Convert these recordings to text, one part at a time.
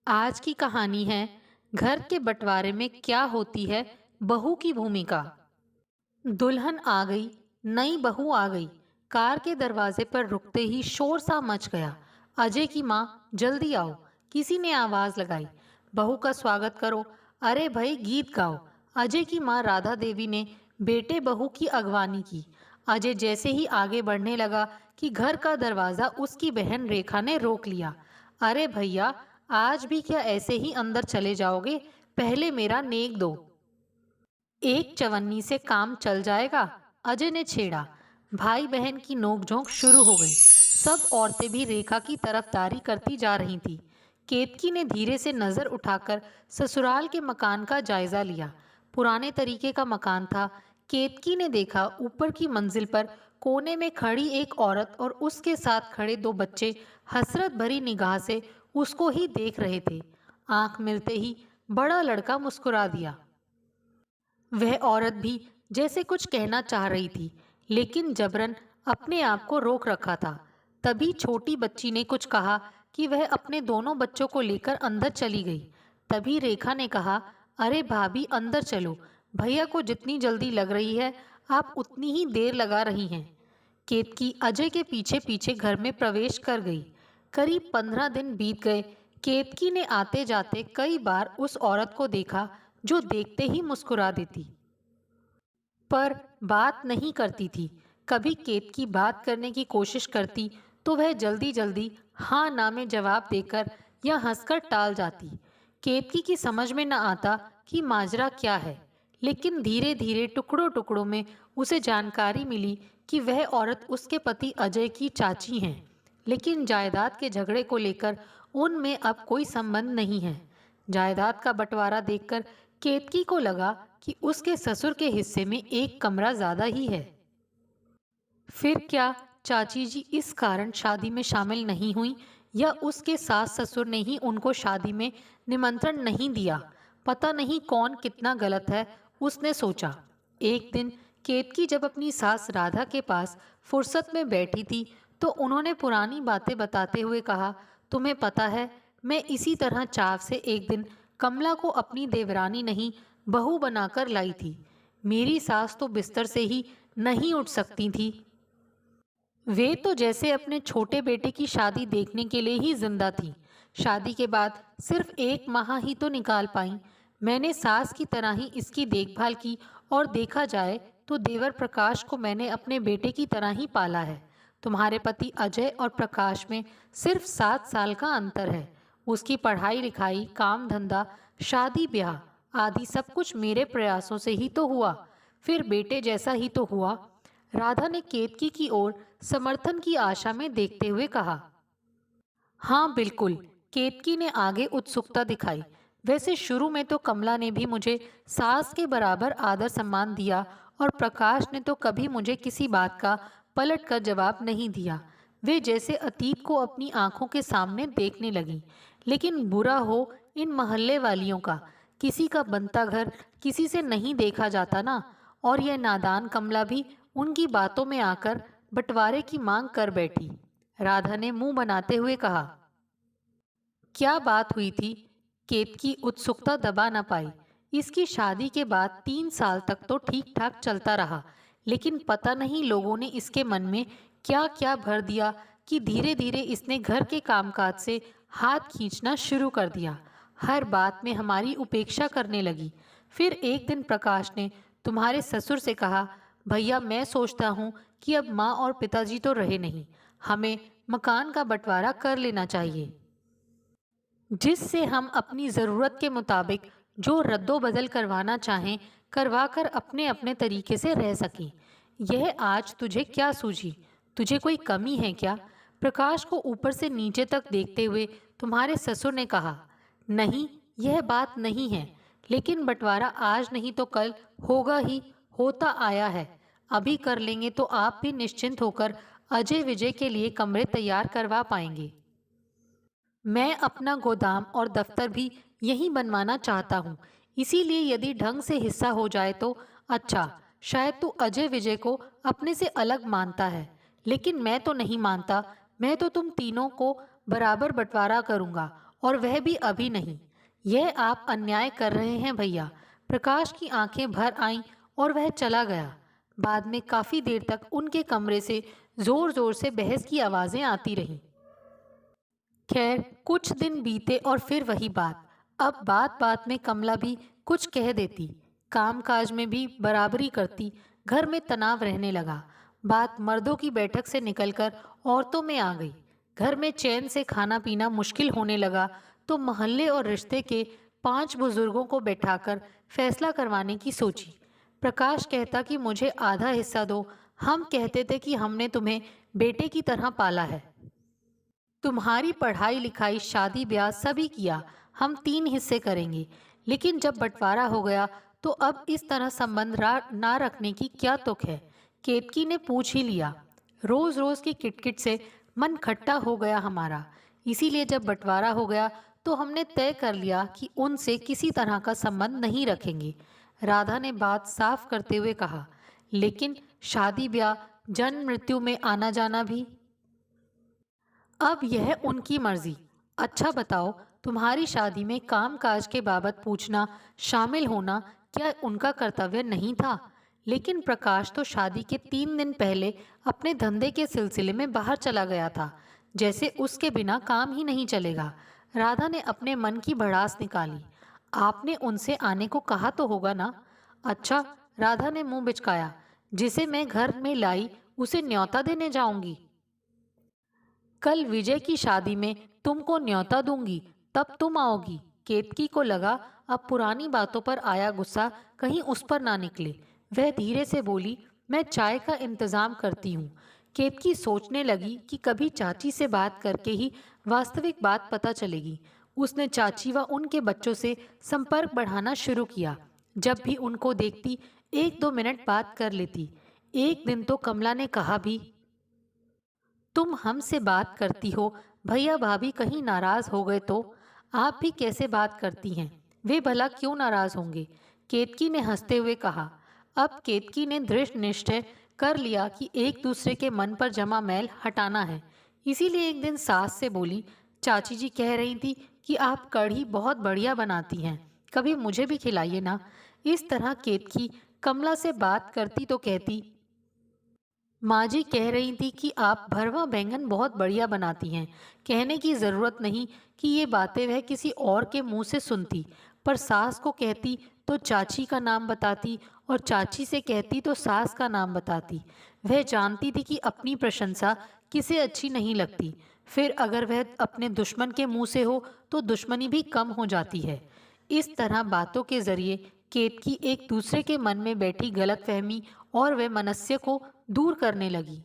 आज की कहानी है घर के बंटवारे में क्या होती है बहू की भूमिका। दुल्हन आ गई, नई बहू आ गई। कार के दरवाजे पर रुकते ही शोर सा मच गया। अजय की माँ, जल्दी आओ, किसी ने आवाज लगाई। बहू का स्वागत करो। अरे भाई, गीत गाओ। अजय की माँ राधा देवी ने बेटे बहू की अगवानी की। अजय जैसे ही आगे बढ़ने लगा कि घर का दरवाजा उसकी बहन रेखा ने रोक लिया। अरे भैया, आज भी क्या ऐसे ही अंदर चले जाओगे? पहले मेरा नेक दो। एक चवन्नी से काम चल जाएगा? अजय ने छेड़ा। भाई बहन की नोकझोंक शुरू हो गई। सब औरतें भी रेखा की तरफदारी करती जा रही थी। केतकी ने धीरे से नजर उठाकर ससुराल के मकान का जायजा लिया। पुराने तरीके का मकान था। केतकी ने देखा ऊपर की मंजिल पर कोने में खड़ी एक औरत और उसके साथ खड़े दो बच्चे हसरत भरी निगाह से उसको ही देख रहे थे। आंख मिलते ही बड़ा लड़का मुस्कुरा दिया। वह औरत भी जैसे कुछ कहना चाह रही थी, लेकिन जबरन अपने आप को रोक रखा था। तभी छोटी बच्ची ने कुछ कहा कि वह अपने दोनों बच्चों को लेकर अंदर चली गई। तभी रेखा ने कहा, अरे भाभी, अंदर चलो। भैया को जितनी जल्दी लग रही है, आप उतनी ही देर लगा रही हैं। केतकी अजय के पीछे पीछे घर में प्रवेश कर गई। करीब 15 दिन बीत गए। केतकी ने आते जाते कई बार उस औरत को देखा जो देखते ही मुस्कुरा देती, पर बात नहीं करती थी। कभी केतकी बात करने की कोशिश करती तो वह जल्दी जल्दी हाँ ना में जवाब देकर या हंसकर टाल जाती। केतकी की समझ में न आता कि माजरा क्या है, लेकिन धीरे धीरे टुकड़ों टुकड़ों में उसे जानकारी मिली कि वह औरत उसके पति अजय की चाची हैं, लेकिन जायदाद के झगड़े को लेकर उनमें अब कोई संबंध नहीं है। जायदाद का बंटवारा देखकर केतकी को लगा कि उसके ससुर के हिस्से में एक कमरा ज्यादा ही है। फिर क्या चाची जी इस कारण शादी में शामिल नहीं हुई, या उसके सास ससुर ने ही उनको शादी में निमंत्रण नहीं दिया? पता नहीं कौन कितना गलत है, उसने सोचा। एक दिन केतकी जब अपनी सास राधा के पास फुर्सत में बैठी थी तो उन्होंने पुरानी बातें बताते हुए कहा, तुम्हें पता है, मैं इसी तरह चाव से एक दिन कमला को अपनी देवरानी नहीं, बहू बनाकर लाई थी। मेरी सास तो बिस्तर से ही नहीं उठ सकती थी। वे तो जैसे अपने छोटे बेटे की शादी देखने के लिए ही जिंदा थी। शादी के बाद सिर्फ 1 माह ही तो निकाल पाई। मैंने सास की तरह ही इसकी देखभाल की, और देखा जाए तो देवर प्रकाश को मैंने अपने बेटे की तरह ही पाला है। तुम्हारे पति अजय और प्रकाश में सिर्फ 7 साल का अंतर है। उसकी पढ़ाई लिखाई, काम धंधा, शादी ब्याह आदि सब कुछ मेरे प्रयासों से ही तो हुआ, फिर बेटे जैसा ही तो हुआ। राधा ने केतकी की ओर समर्थन की आशा में देखते हुए कहा। हाँ बिल्कुल, केतकी ने आगे उत्सुकता दिखाई। वैसे शुरू में तो कमला ने भी मुझे सास के बराबर आदर सम्मान दिया, और प्रकाश ने तो कभी मुझे किसी बात का पलट कर जवाब नहीं दिया। वे जैसे अतीत को अपनी आंखों के सामने देखने लगी। लेकिन बुरा हो इन मोहल्ले वालियों का, किसी का बनता घर किसी से नहीं देखा जाता ना। और यह नादान कमला भी उनकी बातों में आकर बंटवारे की मांग कर बैठी। राधा ने मुंह बनाते हुए कहा, क्या बात हुई थी? केतकी उत्सुकता दबा न पाई। इसकी शादी के बाद 3 साल तक तो ठीक ठाक चलता रहा, लेकिन पता नहीं लोगों ने इसके मन में क्या क्या भर दिया कि धीरे धीरे इसने घर के कामकाज से हाथ खींचना शुरू कर दिया। हर बात में हमारी उपेक्षा करने लगी। फिर एक दिन प्रकाश ने तुम्हारे ससुर से कहा, भैया, मैं सोचता हूँ कि अब माँ और पिताजी तो रहे नहीं, हमें मकान का बंटवारा कर लेना चाहिए, जिससे हम अपनी ज़रूरत के मुताबिक जो रद्दो बदल करवाना चाहें करवा कर अपने अपने तरीके से रह सकें। यह आज तुझे क्या सूझी? तुझे कोई कमी है क्या? प्रकाश को ऊपर से नीचे तक देखते हुए तुम्हारे ससुर ने कहा, नहीं, यह बात नहीं है, लेकिन बंटवारा आज नहीं तो कल होगा ही, होता आया है। अभी कर लेंगे तो आप भी निश्चिंत होकर अजय विजय के लिए कमरे तैयार करवा पाएंगे। मैं अपना गोदाम और दफ्तर भी यहीं बनवाना चाहता हूँ, इसीलिए यदि ढंग से हिस्सा हो जाए तो अच्छा। शायद तू अजय विजय को अपने से अलग मानता है, लेकिन मैं तो नहीं मानता। मैं तो तुम तीनों को बराबर बंटवारा करूँगा, और वह भी अभी नहीं। यह आप अन्याय कर रहे हैं भैया। प्रकाश की आंखें भर आईं और वह चला गया। बाद में काफी देर तक उनके कमरे से जोर जोर से बहस की आवाजें आती रहीं। खैर, कुछ दिन बीते और फिर वही बात। अब बात बात में कमला भी कुछ कह देती, कामकाज में भी बराबरी करती। घर में तनाव रहने लगा। बात मर्दों की बैठक से निकलकर औरतों में आ गई। घर में चैन से खाना पीना मुश्किल होने लगा तो मोहल्ले और रिश्ते के 5 बुजुर्गों को बैठाकर फैसला करवाने की सोची। प्रकाश कहता कि मुझे आधा हिस्सा दो। हम कहते थे कि हमने तुम्हें बेटे की तरह पाला है, तुम्हारी पढ़ाई लिखाई शादी ब्याह सभी किया, हम 3 हिस्से करेंगे। लेकिन जब बंटवारा हो गया तो अब इस तरह संबंध ना रखने की क्या तुक है। केतकी ने पूछ ही लिया। रोज रोज की किटकिट से मन खट्टा हो गया हमारा। इसीलिए जब बंटवारा हो गया तो हमने तय कर लिया कि उनसे किसी तरह का संबंध नहीं रखेंगे। राधा ने बात साफ करते हुए कहा। लेकिन शादी ब्याह जन्म मृत्यु में आना जाना भी, अब यह उनकी मर्जी। अच्छा बताओ, तुम्हारी शादी में कामकाज के बाबत पूछना, शामिल होना क्या उनका कर्तव्य नहीं था? लेकिन प्रकाश तो शादी के 3 दिन पहले अपने धंधे के सिलसिले में बाहर चला गया था, जैसे उसके बिना काम ही नहीं चलेगा। राधा ने अपने मन की भड़ास निकाली। आपने उनसे आने को कहा तो होगा ना? अच्छा, राधा ने मुंह बिचकाया। जिसे मैं घर में लाई उसे न्योता देने जाऊंगी? कल विजय की शादी में तुमको न्योता दूंगी, तब तुम आओगी। केतकी को लगा अब पुरानी बातों पर आया गुस्सा कहीं उस पर ना निकले। वह धीरे से बोली, मैं चाय का इंतजाम करती हूँ। केतकी सोचने लगी कि कभी चाची से बात करके ही वास्तविक बात पता चलेगी। उसने चाची व उनके बच्चों से संपर्क बढ़ाना शुरू किया। जब भी उनको देखती 1-2 मिनट बात कर लेती। एक दिन तो कमला ने कहा भी, तुम हमसे बात करती हो, भैया भाभी कहीं नाराज हो गए तो? आप भी कैसे बात करती हैं? वे भला क्यों नाराज होंगे? केतकी ने हंसते हुए कहा। अब केतकी ने दृढ़ निश्चय कर लिया कि एक दूसरे के मन पर जमा मैल हटाना है। इसीलिए एक दिन सास से बोली, चाची जी कह रही थी कि आप कढ़ी बहुत बढ़िया बनाती हैं, कभी मुझे भी खिलाइए ना। इस तरह केतकी कमला से बात करती तो कहती, माँ जी कह रही थी कि आप भरवा बैंगन बहुत बढ़िया बनाती हैं। कहने की ज़रूरत नहीं कि ये बातें वह किसी और के मुंह से सुनती, पर सास को कहती तो चाची का नाम बताती और चाची से कहती तो सास का नाम बताती। वह जानती थी कि अपनी प्रशंसा किसे अच्छी नहीं लगती, फिर अगर वह अपने दुश्मन के मुंह से हो तो दुश्मनी भी कम हो जाती है। इस तरह बातों के जरिए केतकी एक दूसरे के मन में बैठी गलतफहमी और वह मनस्य को दूर करने लगी।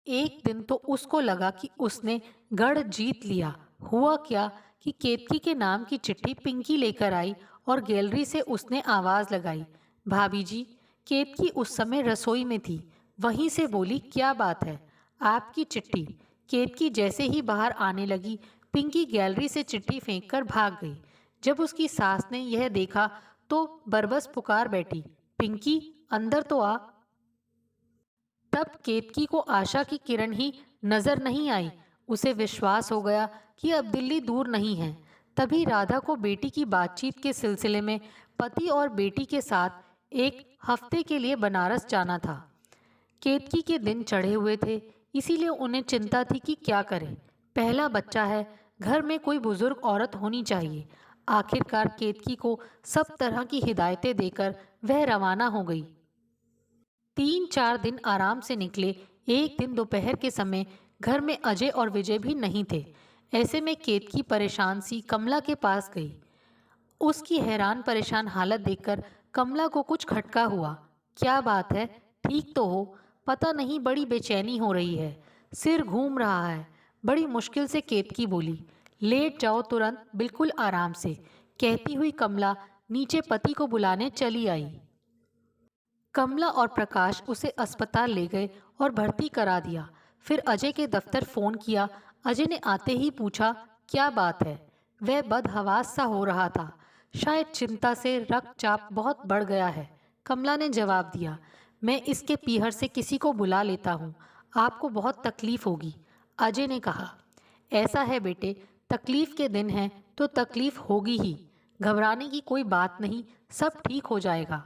एक दिन तो उसको लगा कि उसने गढ़ जीत लिया। हुआ क्या कि केतकी के नाम की चिट्ठी पिंकी लेकर आई और गैलरी से उसने आवाज लगाई, भाभी जी। केतकी उस समय रसोई में थी। वहीं से बोली, क्या बात है? आपकी चिट्ठी। केतकी जैसे ही बाहर आने लगी, पिंकी गैलरी से चिट्ठी फेंककर भाग गई। जब उसकी सास ने यह देखा तो बरबस पुकार बैठी, पिंकी अंदर तो आ। तब केतकी को आशा की किरण ही नजर नहीं आई। उसे विश्वास हो गया कि अब दिल्ली दूर नहीं है। तभी राधा को बेटी की बातचीत के सिलसिले में पति और बेटी के साथ एक हफ्ते के लिए बनारस जाना था। केतकी के दिन चढ़े हुए थे, इसीलिए उन्हें चिंता थी कि क्या करें। पहला बच्चा है, घर में कोई बुजुर्ग औरत होनी चाहिए। आखिरकार केतकी को सब तरह की हिदायतें देकर वह रवाना हो गई। 3-4 दिन आराम से निकले। एक दिन दोपहर के समय घर में अजय और विजय भी नहीं थे। ऐसे में केतकी परेशान सी कमला के पास गई। उसकी हैरान परेशान हालत देखकर कमला को कुछ खटका हुआ। क्या बात है, ठीक तो हो? पता नहीं, बड़ी बेचैनी हो रही है, सिर घूम रहा है। बड़ी मुश्किल से केतकी बोली, लेट जाओ तुरंत, बिल्कुल आराम से। कहती हुई कमला नीचे पति को बुलाने चली आई। कमला और प्रकाश उसे अस्पताल ले गए और भर्ती करा दिया। फिर अजय के दफ्तर फोन किया। अजय ने आते ही पूछा, क्या बात है? वह बदहवास सा हो रहा था। शायद चिंता से रक्तचाप बहुत बढ़ गया है। कमला ने जवाब दिया, मैं इसके पीहर से किसी को बुला लेता हूँ, आपको बहुत तकलीफ होगी। अजय ने कहा, ऐसा है बेटे, तकलीफ के दिन हैं तो तकलीफ होगी ही, घबराने की कोई बात नहीं, सब ठीक हो जाएगा।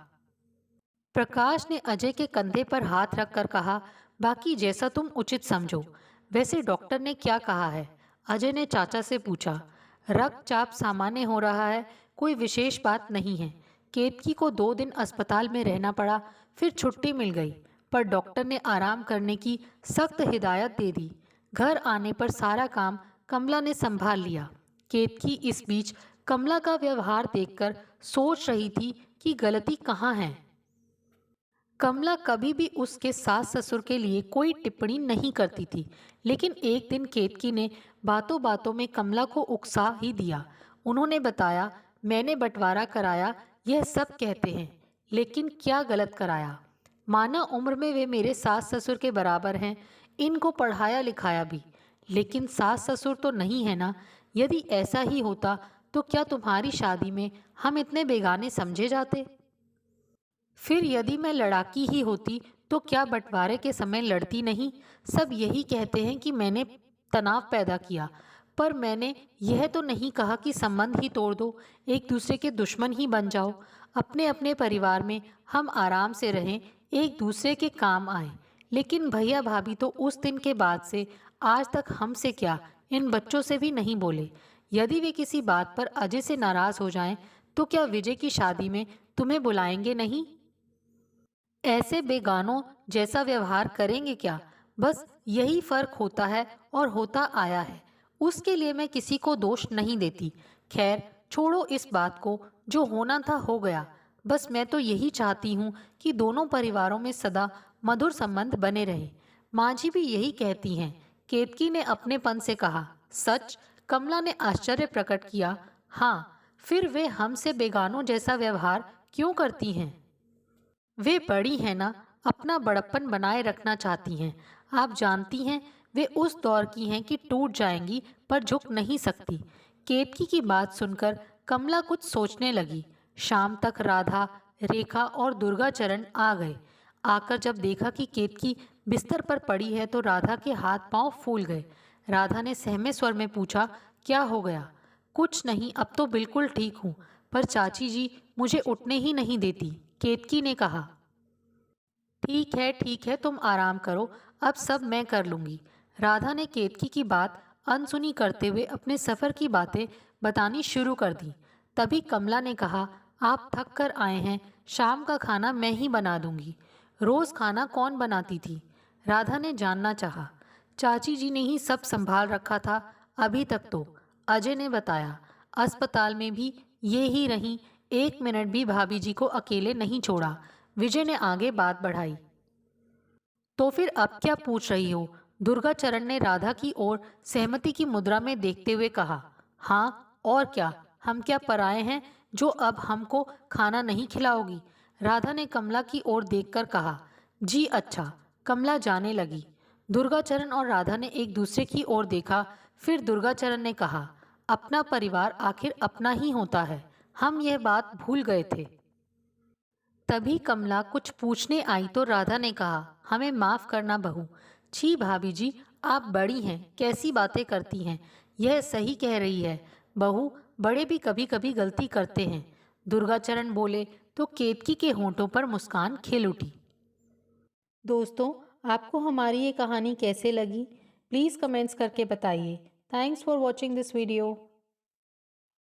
प्रकाश ने अजय के कंधे पर हाथ रखकर कहा, बाकी जैसा तुम उचित समझो। वैसे डॉक्टर ने क्या कहा है? अजय ने चाचा से पूछा। रक्तचाप सामान्य हो रहा है, कोई विशेष बात नहीं है। केतकी को 2 दिन अस्पताल में रहना पड़ा, फिर छुट्टी मिल गई, पर डॉक्टर ने आराम करने की सख्त हिदायत दे दी। घर आने पर सारा काम कमला ने संभाल लिया। केतकी इस बीच कमला का व्यवहार देखकर सोच रही थी कि गलती कहाँ है। कमला कभी भी उसके सास ससुर के लिए कोई टिप्पणी नहीं करती थी, लेकिन एक दिन केतकी ने बातों बातों में कमला को उकसा ही दिया। उन्होंने बताया, मैंने बंटवारा कराया, यह सब कहते हैं, लेकिन क्या गलत कराया? माना उम्र में वे मेरे सास ससुर के बराबर हैं, इनको पढ़ाया लिखाया भी, लेकिन सास ससुर तो नहीं है ना। यदि ऐसा ही होता तो क्या तुम्हारी शादी में हम इतने बेगाने समझे जाते? फिर यदि मैं लड़ाकी ही होती तो क्या बंटवारे के समय लड़ती नहीं? सब यही कहते हैं कि मैंने तनाव पैदा किया, पर मैंने यह तो नहीं कहा कि संबंध ही तोड़ दो, एक दूसरे के दुश्मन ही बन जाओ। अपने अपने परिवार में हम आराम से रहें, एक दूसरे के काम आए। लेकिन भैया भाभी तो उस दिन के बाद से आज तक हमसे क्या, इन बच्चों से भी नहीं बोले। यदि वे किसी बात पर अजय से नाराज हो जाएं, तो क्या विजय की शादी में तुम्हें बुलाएंगे नहीं? ऐसे बेगानों जैसा व्यवहार करेंगे क्या? बस यही फर्क होता है और होता आया है। उसके लिए मैं किसी को दोष नहीं देती। खैर छोड़ो इस बात को, जो होना था हो गया। बस मैं तो यही चाहती हूँ कि दोनों परिवारों में सदा मधुर संबंध बने रहे। माँ जी भी यही कहती हैं। केतकी ने अपनेपन से कहा। सच? कमला ने आश्चर्य प्रकट किया। हाँ, फिर वे हमसे बेगानों जैसा व्यवहार क्यों करती हैं? वे बड़ी हैं ना, अपना बड़प्पन बनाए रखना चाहती हैं। आप जानती हैं, वे उस दौर की हैं कि टूट जाएंगी पर झुक नहीं सकती। केतकी की बात सुनकर कमला कुछ सोचने लगी। शाम तक राधा, रेखा और दुर्गा चरण आ गए। आकर जब देखा कि केतकी बिस्तर पर पड़ी है तो राधा के हाथ पांव फूल गए। राधा ने सहमे स्वर में पूछा, क्या हो गया? कुछ नहीं, अब तो बिल्कुल ठीक हूँ, पर चाची जी मुझे उठने ही नहीं देती, केतकी ने कहा। ठीक है, तुम आराम करो, अब सब मैं कर लूँगी। राधा ने केतकी की बात अनसुनी करते हुए अपने सफ़र की बातें बतानी शुरू कर दी। तभी कमला ने कहा, आप थक कर आए हैं, शाम का खाना मैं ही बना दूँगी। रोज़ खाना कौन बनाती थी? राधा ने जानना चाहा। चाची जी ने ही सब संभाल रखा था अभी तक तो, अजय ने बताया। अस्पताल में भी ये ही रहीं, एक मिनट भी भाभी जी को अकेले नहीं छोड़ा। विजय ने आगे बात बढ़ाई। तो फिर अब क्या पूछ रही हो? दुर्गा चरण ने राधा की ओर सहमति की मुद्रा में देखते हुए कहा। हाँ और क्या, हम क्या पराए हैं जो अब हमको खाना नहीं खिलाओगी? राधा ने कमला की ओर देखकर कहा। जी अच्छा। कमला जाने लगी। दुर्गा चरण और राधा ने एक दूसरे की ओर देखा। फिर दुर्गा चरण ने कहा, अपना परिवार आखिर अपना ही होता है, हम यह बात भूल गए थे। तभी कमला कुछ पूछने आई तो राधा ने कहा, हमें माफ करना बहू। छी भाभी जी, आप बड़ी हैं, कैसी बातें करती हैं। यह सही कह रही है बहू, बड़े भी कभी कभी गलती करते हैं। दुर्गाचरण बोले तो केतकी के होंठों पर मुस्कान खिल उठी। दोस्तों, आपको हमारी ये कहानी कैसे लगी? प्लीज़ कमेंट्स करके बताइए। Thanks for watching this video.